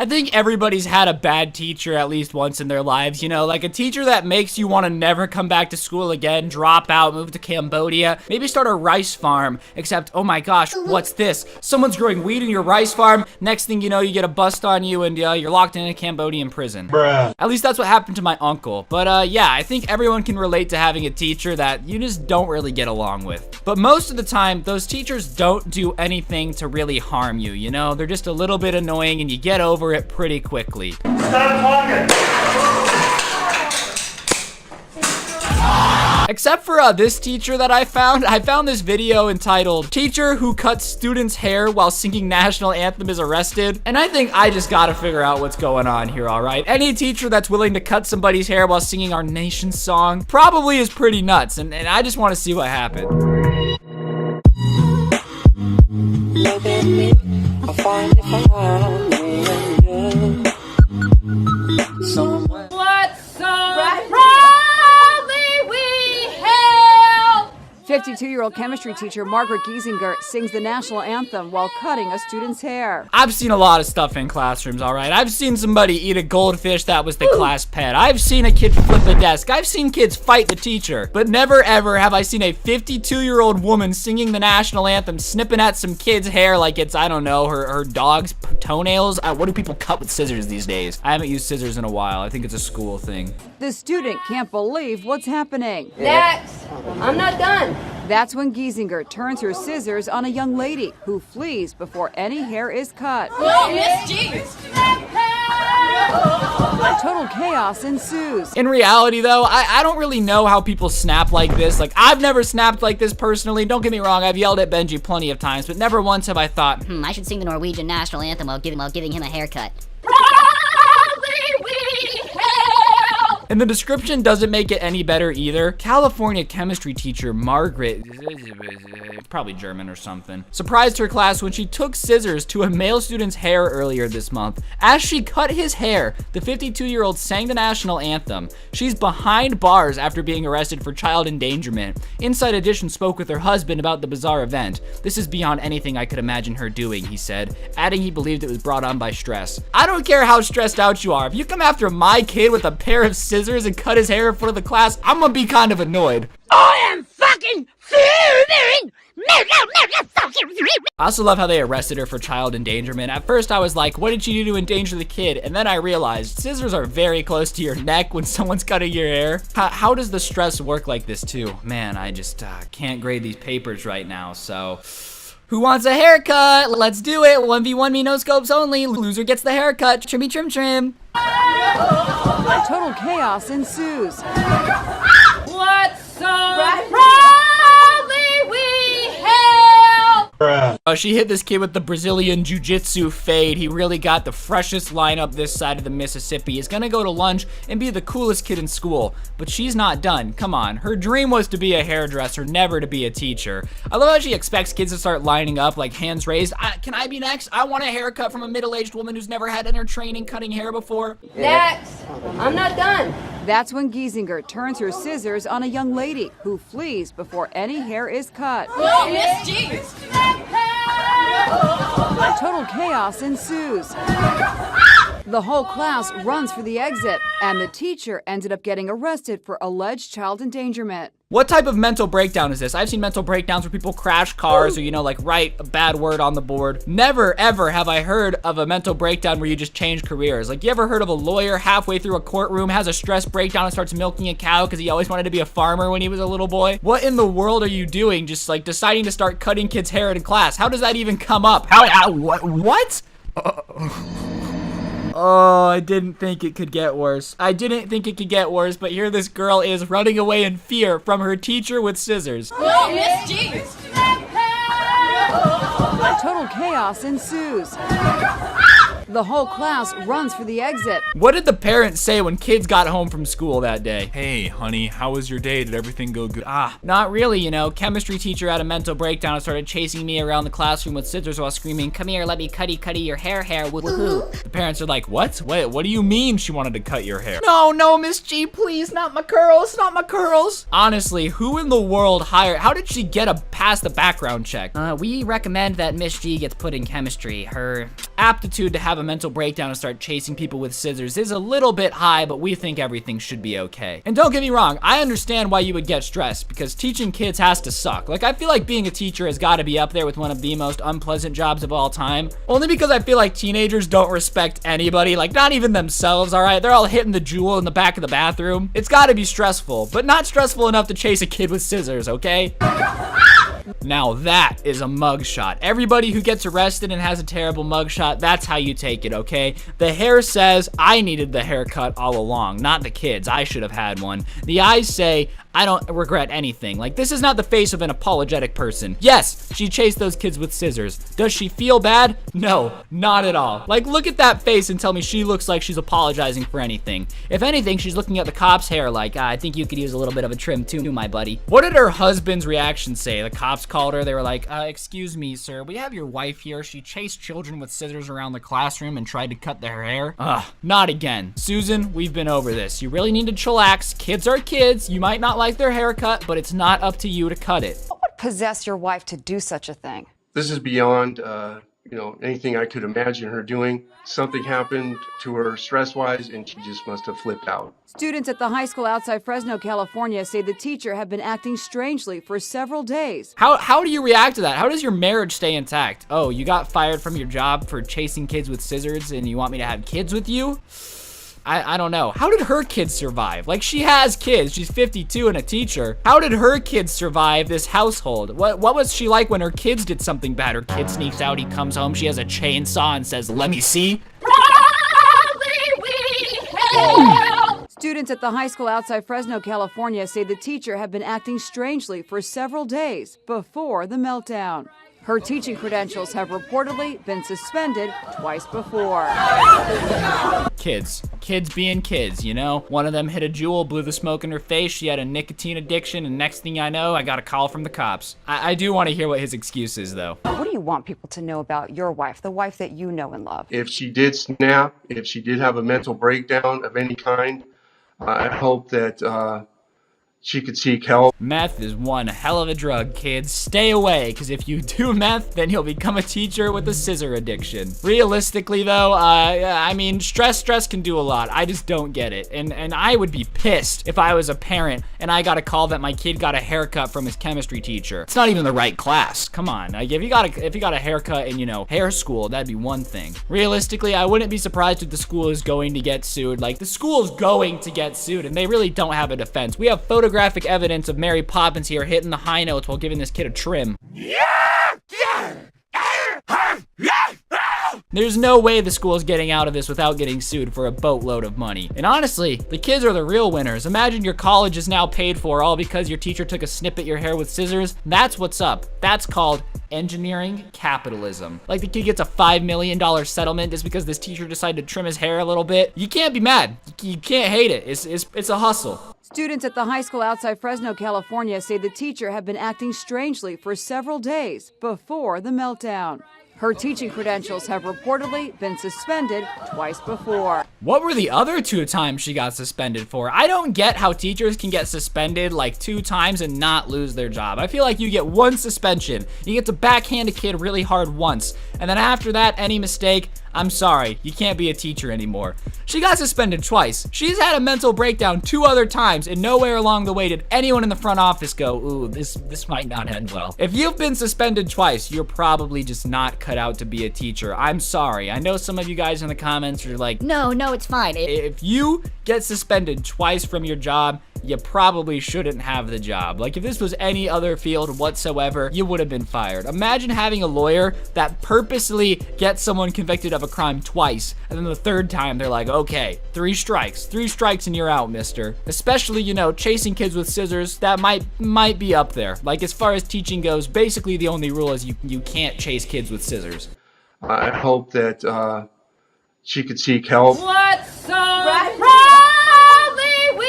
I think everybody's had a bad teacher at least once in their lives, you know, like a teacher that makes you want to never come back to school again, drop out, move to Cambodia, maybe start a rice farm, except, oh my gosh, what's this? Someone's growing weed in your rice farm, next thing you know, you get a bust on you and you're locked in a Cambodian prison. Bruh. At least that's what happened to my uncle. But yeah, I think everyone can relate to having a teacher that you just don't really get along with. But most of the time, those teachers don't do anything to really harm you, you know? They're just a little bit annoying and you get over it pretty quickly. Stop talking! Except for this teacher that I found this video entitled "Teacher Who Cuts Students' Hair While Singing National Anthem is Arrested," and I think I just gotta figure out what's going on here, alright? Any teacher that's willing to cut somebody's hair while singing our nation's song probably is pretty nuts, and I just want to see what happened. Look at me, I finally found me and you. Someone. What so proudly we hail! 52-year-old chemistry teacher Margaret Giesinger sings the national anthem while cutting a student's hair. I've seen a lot of stuff in classrooms, all right? I've seen somebody eat a goldfish that was the class pet. I've seen a kid flip a desk. I've seen kids fight the teacher. But never ever have I seen a 52-year-old woman singing the national anthem, snipping at some kid's hair like it's, I don't know, her dog's toenails. What do people cut with scissors these days? I haven't used scissors in a while. I think it's a school thing. The student can't believe what's happening. Next! I'm not done. That's when Giesinger turns her scissors on a young lady who flees before any hair is cut. Oh, Miss G! Total chaos ensues. In reality, though, I don't really know how people snap like this. Like, I've never snapped like this personally. Don't get me wrong, I've yelled at Benji plenty of times, but never once have I thought, I should sing the Norwegian national anthem while giving him a haircut. And the description doesn't make it any better either. California chemistry teacher Margaret, probably German or something, surprised her class when she took scissors to a male student's hair earlier this month. As she cut his hair, the 52-year-old sang the national anthem. She's behind bars after being arrested for child endangerment. Inside Edition spoke with her husband about the bizarre event. "This is beyond anything I could imagine her doing," he said, adding he believed it was brought on by stress. I don't care how stressed out you are. If you come after my kid with a pair of scissors and cut his hair in front of the class, I'm gonna be kind of annoyed. I am fucking fuming! I also love how they arrested her for child endangerment. At first I was like, what did she do to endanger the kid? And then I realized scissors are very close to your neck when someone's cutting your hair. How does the stress work like this too? Man, I just can't grade these papers right now, so... Who wants a haircut? Let's do it. 1v1 me, no scopes only. Loser gets the haircut. Trimmy trim trim. Total chaos ensues. What so proudly we hail! Oh, she hit this kid with the Brazilian Jiu-Jitsu fade. He really got the freshest lineup this side of the Mississippi. He's gonna go to lunch and be the coolest kid in school. But she's not done. Come on. Her dream was to be a hairdresser, never to be a teacher. I love how she expects kids to start lining up, like hands raised. Can I be next? I want a haircut from a middle-aged woman who's never had inner training cutting hair before. Next! I'm not done. That's when Giesinger turns her scissors on a young lady who flees before any hair is cut. Oh, Miss G! Total chaos ensues. The whole class runs for the exit, and the teacher ended up getting arrested for alleged child endangerment. What type of mental breakdown is this? I've seen mental breakdowns where people crash cars or, you know, like write a bad word on the board. Never, ever have I heard of a mental breakdown where you just change careers. Like, you ever heard of a lawyer halfway through a courtroom has a stress breakdown and starts milking a cow because he always wanted to be a farmer when he was a little boy? What in the world are you doing just, like, deciding to start cutting kids' hair in class? How does that even come up? What? Oh, I didn't think it could get worse. I didn't think it could get worse, but here this girl is running away in fear from her teacher with scissors. Oh, Miss G! Total chaos ensues. The whole class runs for the exit. What did the parents say when kids got home from school that day? Hey, honey, how was your day? Did everything go good? Not really, you know. Chemistry teacher had a mental breakdown and started chasing me around the classroom with scissors while screaming, "Come here, let me cutty your hair, woohoo." The parents are like, what? Wait, what do you mean she wanted to cut your hair? No, Miss G, please, not my curls, not my curls. Honestly, who in the world how did she get past the background check? We recommend that Miss G gets put in chemistry. aptitude to have a mental breakdown and start chasing people with scissors is a little bit high, but we think everything should be okay. And don't get me wrong, I understand why you would get stressed, because teaching kids has to suck. Like, I feel like being a teacher has got to be up there with one of the most unpleasant jobs of all time. Only because I feel like teenagers don't respect anybody, like not even themselves, all right? They're all hitting the jewel in the back of the bathroom. It's got to be stressful, but not stressful enough to chase a kid with scissors, okay? Now that is a mugshot. Everybody who gets arrested and has a terrible mugshot, that's how you take it, okay? The hair says, I needed the haircut all along, not the kids. I should have had one. The eyes say, I don't regret anything. Like, this is not the face of an apologetic person. Yes, she chased those kids with scissors. Does she feel bad? No, not at all. Like, look at that face and tell me she looks like she's apologizing for anything. If anything, she's looking at the cop's hair like, I think you could use a little bit of a trim too, my buddy. What did her husband's reaction say? The cops called her. They were like, excuse me, sir. We have your wife here. She chased children with scissors around the classroom and tried to cut their hair. Not again. Susan, we've been over this. You really need to chillax. Kids are kids. You might not like their haircut, but it's not up to you to cut it. What would possess your wife to do such a thing? This is beyond, anything I could imagine her doing. Something happened to her stress-wise, and she just must have flipped out. Students at the high school outside Fresno, California say the teacher had been acting strangely for several days. How do you react to that? How does your marriage stay intact? Oh, you got fired from your job for chasing kids with scissors and you want me to have kids with you? I don't know. How did her kids survive? Like, she has kids. She's 52 and a teacher. How did her kids survive this household? What was she like when her kids did something bad? Her kid sneaks out, he comes home, she has a chainsaw and says, let me see. Students at the high school outside Fresno, California say the teacher had been acting strangely for several days before the meltdown. Her teaching credentials have reportedly been suspended twice before. Kids being kids, you know? One of them hit a jewel, blew the smoke in her face, she had a nicotine addiction, and next thing I know, I got a call from the cops. I do want to hear what his excuse is, though. What do you want people to know about your wife, the wife that you know and love? If she did snap, if she did have a mental breakdown of any kind, I hope that she could seek help. Meth is one hell of a drug, kids. Stay away, because if you do meth, then you'll become a teacher with a scissor addiction. Realistically, though, I mean, stress can do a lot. I just don't get it. And I would be pissed if I was a parent and I got a call that my kid got a haircut from his chemistry teacher. It's not even the right class. Come on. Like, if you got a haircut in, hair school, that'd be one thing. Realistically, I wouldn't be surprised if the school is going to get sued. Like, the school is going to get sued, and they really don't have a defense. We have photographic evidence of Mary Poppins here hitting the high notes while giving this kid a trim. There's no way the school is getting out of this without getting sued for a boatload of money. And honestly, the kids are the real winners. Imagine your college is now paid for all because your teacher took a snip at your hair with scissors. That's what's up. That's called engineering capitalism. Like, the kid gets a $5 million settlement just because this teacher decided to trim his hair a little bit. You can't be mad. You can't hate it. It's a hustle. Students at the high school outside Fresno, California say the teacher had been acting strangely for several days before the meltdown. Her teaching credentials have reportedly been suspended twice before. What were the other 2 times she got suspended for? I don't get how teachers can get suspended like 2 times and not lose their job. I feel like you get 1 suspension. You get to backhand a kid really hard once. And then after that, any mistake, I'm sorry, you can't be a teacher anymore. She got suspended twice. She's had a mental breakdown 2 other times, and nowhere along the way did anyone in the front office go, ooh, this might not end well. If you've been suspended twice, you're probably just not cut out to be a teacher. I'm sorry. I know some of you guys in the comments are like, No, it's fine. if you get suspended twice from your job, you probably shouldn't have the job. Like, if this was any other field whatsoever, you would have been fired. Imagine having a lawyer that purposely gets someone convicted of a crime twice, and then the 3rd time they're like, okay, 3 strikes and you're out, mister. Especially, chasing kids with scissors, that might be up there. Like, as far as teaching goes, basically the only rule is you can't chase kids with scissors. I hope that she could seek help. What so proudly we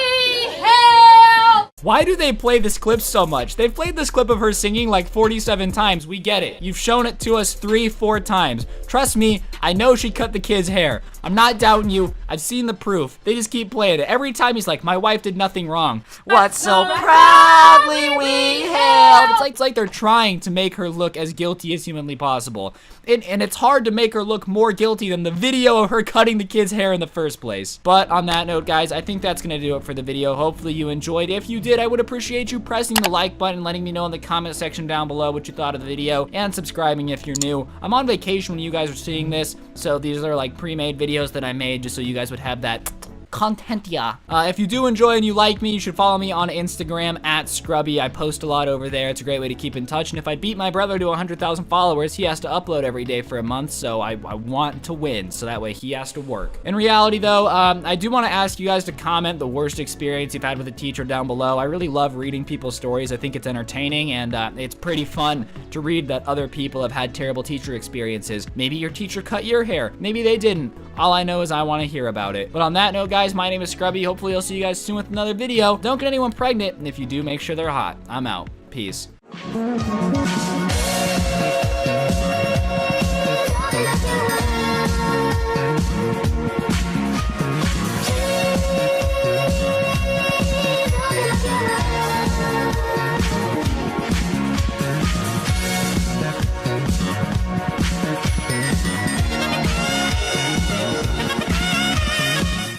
hail. Why do they play this clip so much? They've played this clip of her singing like 47 times. We get it. You've shown it to us 3-4 times. Trust me, I know she cut the kid's hair. I'm not doubting you. I've seen the proof. They just keep playing it. Every time he's like, my wife did nothing wrong. What so proudly we hailed. It's like they're trying to make her look as guilty as humanly possible. And it's hard to make her look more guilty than the video of her cutting the kid's hair in the first place. But on that note, guys, I think that's gonna do it for the video. Hopefully you enjoyed. If you did, I would appreciate you pressing the like button, letting me know in the comment section down below what you thought of the video, and subscribing if you're new. I'm on vacation when you guys are seeing this, so these are like pre-made videos that I made just so you guys would have that content, yeah. If you do enjoy and you like me, you should follow me on Instagram at Scrubby. I post a lot over there. It's a great way to keep in touch. And if I beat my brother to 100,000 followers, he has to upload every day for a month. So I want to win. So that way he has to work. In reality, though, I do want to ask you guys to comment the worst experience you've had with a teacher down below. I really love reading people's stories. I think it's entertaining, and it's pretty fun to read that other people have had terrible teacher experiences. Maybe your teacher cut your hair. Maybe they didn't. All I know is I want to hear about it. But on that note, guys, my name is Scrubby. Hopefully I'll see you guys soon with another video. Don't get anyone pregnant, and if you do, make sure they're hot. I'm out. Peace.